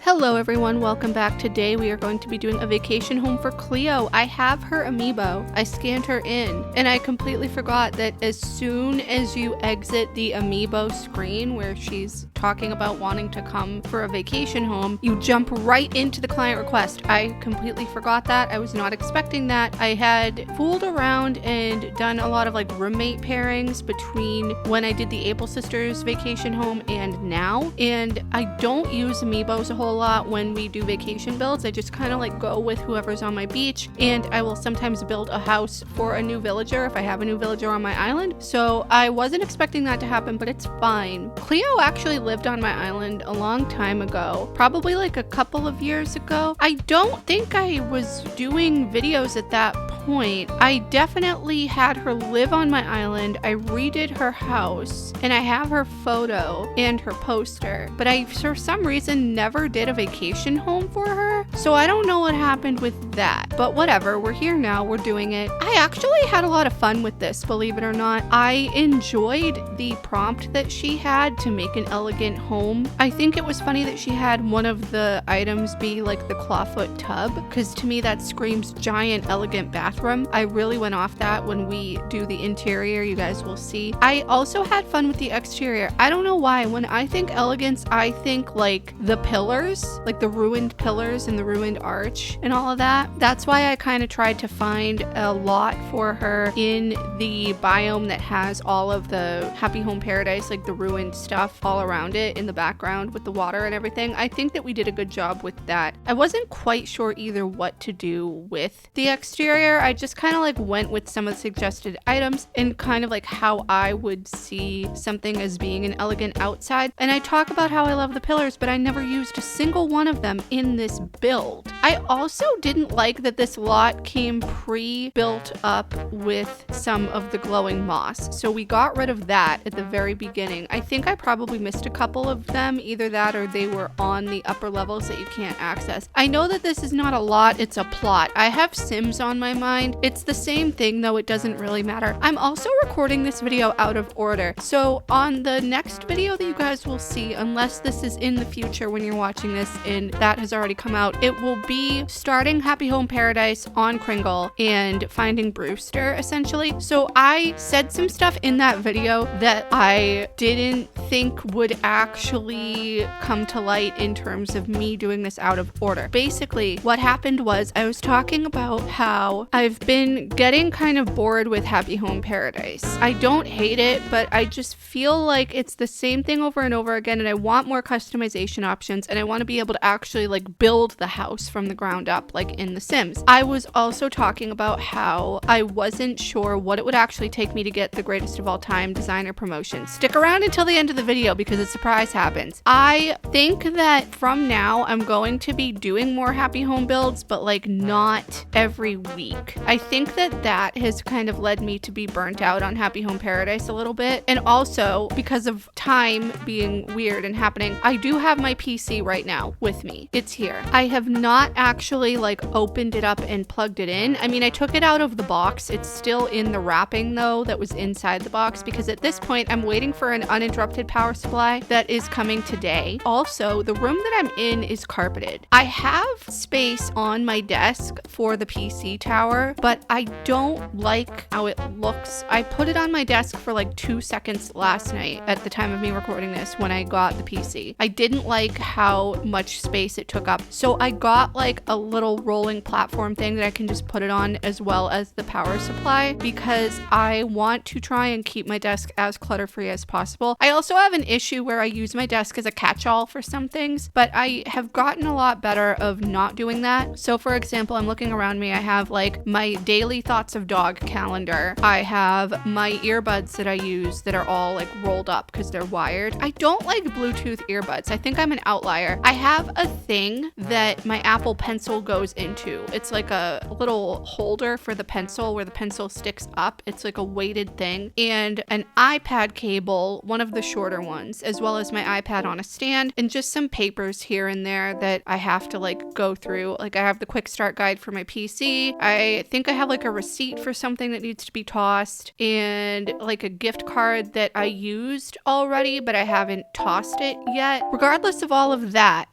Hello everyone, welcome back. Today we are going to be doing a vacation home for Cleo. I have her amiibo. I scanned her in and I completely forgot that as soon as you exit the amiibo screen where she's talking about wanting to come for a vacation home, you jump right into the client request. I completely forgot that. I was not expecting that. I had fooled around and done a lot of like roommate pairings between when I did the Able Sisters vacation home and now, and I don't use amiibos a whole lot when we do vacation builds. I just kind of like go with whoever's on my beach, and I will sometimes build a house for a new villager if I have a new villager on my island. So I wasn't expecting that to happen, but it's fine. Cleo actually lived on my island a long time ago, probably like a couple of years ago. I don't think I was doing videos at that point. I definitely had her live on my island. I redid her house and I have her photo and her poster, but I for some reason never did a vacation home for her. So I don't know what happened with that, but whatever, we're here now, we're doing it. I actually had a lot of fun with this, believe it or not. I enjoyed the prompt that she had to make an elegant home. I think it was funny that she had one of the items be like the clawfoot tub, because to me that screams giant elegant bathroom. I really went off that when we do the interior, you guys will see. I also had fun with the exterior. I don't know why, when I think elegance, I think like the pillars, like the ruined pillars and the ruined arch and all of that. That's why I kind of tried to find a lot for her in the biome that has all of the Happy Home Paradise, like the ruined stuff all around it in the background with the water and everything. I think that we did a good job with that. I wasn't quite sure either what to do with the exterior. I just kind of like went with some of the suggested items and kind of like how I would see something as being an elegant outside. And I talk about how I love the pillars, but I never used a single one of them in this build. I also didn't like that this lot came pre-built up with some of the glowing moss. So we got rid of that at the very beginning. I think I probably missed a couple of them, either that or they were on the upper levels that you can't access. I know that this is not a lot, it's a plot. I have Sims on my mind. It's the same thing, though it doesn't really matter. I'm also recording this video out of order. So on the next video that you guys will see, unless this is in the future when you're watching this and that has already come out, it will be starting Happy Home Paradise on Kringle and finding Brewster, essentially. So I said some stuff in that video that I didn't think would actually come to light in terms of me doing this out of order. Basically, what happened was I was talking about how I've been getting kind of bored with Happy Home Paradise. I don't hate it, but I just feel like it's the same thing over and over again, and I want more customization options, and I want to be able to actually like build the house from the ground up like in The Sims. I was also talking about how I wasn't sure what it would actually take me to get the Greatest of All Time designer promotion. Stick around until the end of the video because a surprise happens. I think that from now I'm going to be doing more Happy Home builds, but like not every week. I think that that has kind of led me to be burnt out on Happy Home Paradise a little bit, and also because of time being weird and happening, I do have my PC right now with me. It's here. I have not actually like opened it up and plugged it in. I mean, I took it out of the box. It's still in the wrapping though that was inside the box, because at this point I'm waiting for an uninterrupted power supply that is coming today. Also, the room that I'm in is carpeted. I have space on my desk for the PC tower, but I don't like how it looks. I put it on my desk for like 2 seconds last night at the time of me recording this when I got the PC. I didn't like how much space it took up. So I got like a little rolling platform thing that I can just put it on, as well as the power supply, because I want to try and keep my desk as clutter-free as possible. I also have an issue where I use my desk as a catch-all for some things, but I have gotten a lot better of not doing that. So for example, I'm looking around me, I have like my daily thoughts of dog calendar. I have my earbuds that I use that are all like rolled up because they're wired. I don't like Bluetooth earbuds. I think I'm an outlier. I have a thing that my Apple Pencil goes into. It's like a little holder for the pencil where the pencil sticks up. It's like a weighted thing, and an iPad cable, one of the short shorter ones, as well as my iPad on a stand and just some papers here and there that I have to like go through. Like I have the quick start guide for my PC. I think I have like a receipt for something that needs to be tossed and like a gift card that I used already, but I haven't tossed it yet. Regardless of all of that,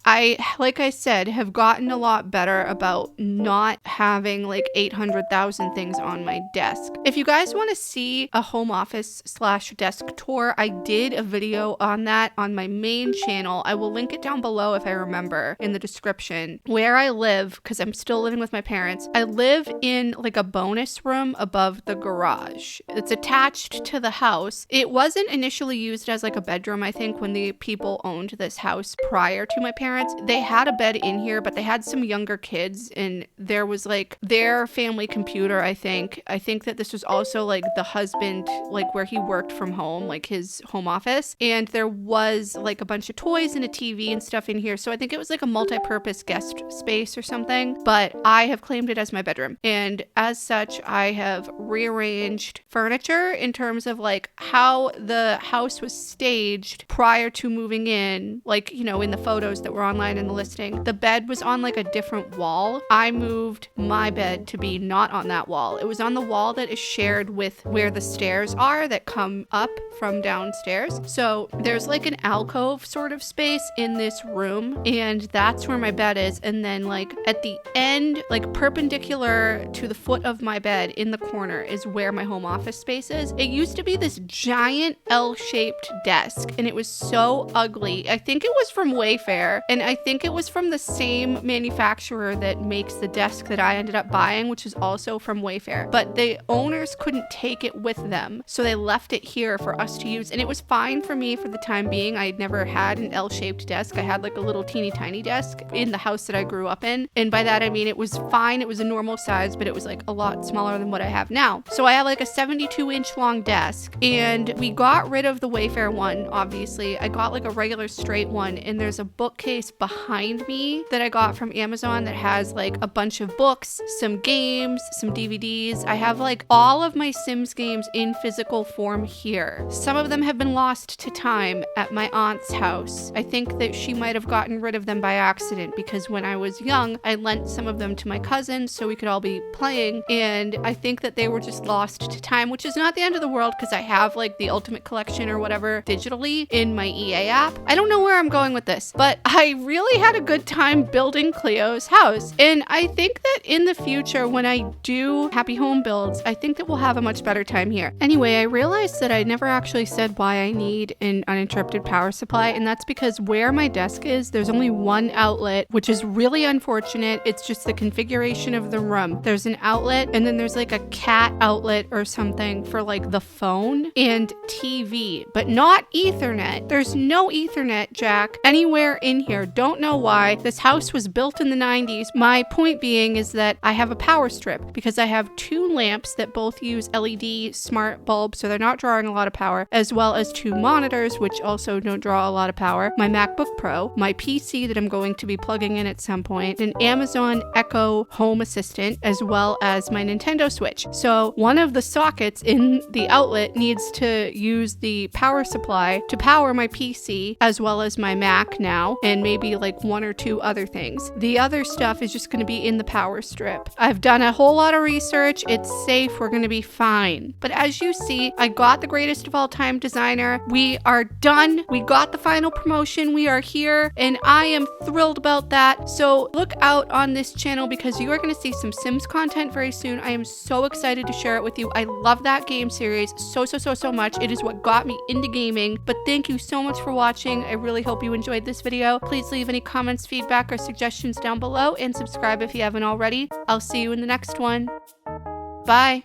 like I said, have gotten a lot better about not having like 800,000 things on my desk. If you guys want to see a home office / desk tour, I did a video on that on my main channel. I will link it down below if I remember in the description. Where I live, because I'm still living with my parents, I live in like a bonus room above the garage. It's attached to the house. It wasn't initially used as like a bedroom, I think, when the people owned this house prior to my parents. They had a bed in here, but they had some younger kids and there was like their family computer, I think. I think that this was also like the husband, like where he worked from home, like his home office. And there was like a bunch of toys and a TV and stuff in here. So I think it was like a multi-purpose guest space or something, but I have claimed it as my bedroom. And as such, I have rearranged furniture in terms of like how the house was staged prior to moving in, like, you know, in the photos that were online in the listing. The bed was on like a different wall. I moved my bed to be not on that wall. It was on the wall that is shared with where the stairs are that come up from downstairs. So there's like an alcove sort of space in this room, and that's where my bed is. And then like at the end, like perpendicular to the foot of my bed in the corner is where my home office space is. It used to be this giant L-shaped desk and it was so ugly. I think it was from Wayfair, and I think it was from the same manufacturer that makes the desk that I ended up buying, which is also from Wayfair. But the owners couldn't take it with them, so they left it here for us to use, and it was fine for me for the time being. I had never had an L-shaped desk. I had like a little teeny tiny desk in the house that I grew up in, and by that I mean it was fine. It was a normal size, but it was like a lot smaller than what I have now. So I have like a 72-inch long desk, and we got rid of the Wayfair one, obviously. I got like a regular straight one, and there's a bookcase behind me that I got from Amazon that has like a bunch of books, some games, some DVDs. I have like all of my Sims games in physical form here. Some of them have been lost to time at my aunt's house. I think that she might have gotten rid of them by accident because when I was young, I lent some of them to my cousins so we could all be playing, and I think that they were just lost to time, which is not the end of the world because I have like the Ultimate Collection or whatever digitally in my EA app. I don't know where I'm going with this, but I really had a good time building Cleo's house, and I think that in the future when I do happy home builds, I think that we'll have a much better time here. Anyway, I realized that I never actually said why I need an uninterrupted power supply, and that's because where my desk is, there's only one outlet, which is really unfortunate. It's just the configuration of the room. There's an outlet, and then there's like a cat outlet or something for like the phone and TV, but not Ethernet. There's no Ethernet jack anywhere in here. Don't know why. This house was built in the 90s. My point being is that I have a power strip because I have two lamps that both use LED smart bulbs, so they're not drawing a lot of power, as well as two monitors, which also don't draw a lot of power, my MacBook Pro, my PC that I'm going to be plugging in at some point, an Amazon Echo Home Assistant, as well as my Nintendo Switch. So one of the sockets in the outlet needs to use the power supply to power my PC, as well as my Mac now, and maybe like one or two other things. The other stuff is just going to be in the power strip. I've done a whole lot of research. It's safe. We're going to be fine. But as you see, I got the greatest of all time designer. We are done. We got the final promotion. We are here, and I am thrilled about that. So look out on this channel because you are going to see some Sims content very soon. I am so excited to share it with you. I love that game series so much. It is what got me into gaming. But thank you so much for watching. I really hope you enjoyed this video. Please leave any comments, feedback, or suggestions down below, and subscribe if you haven't already. I'll see you in the next one. Bye.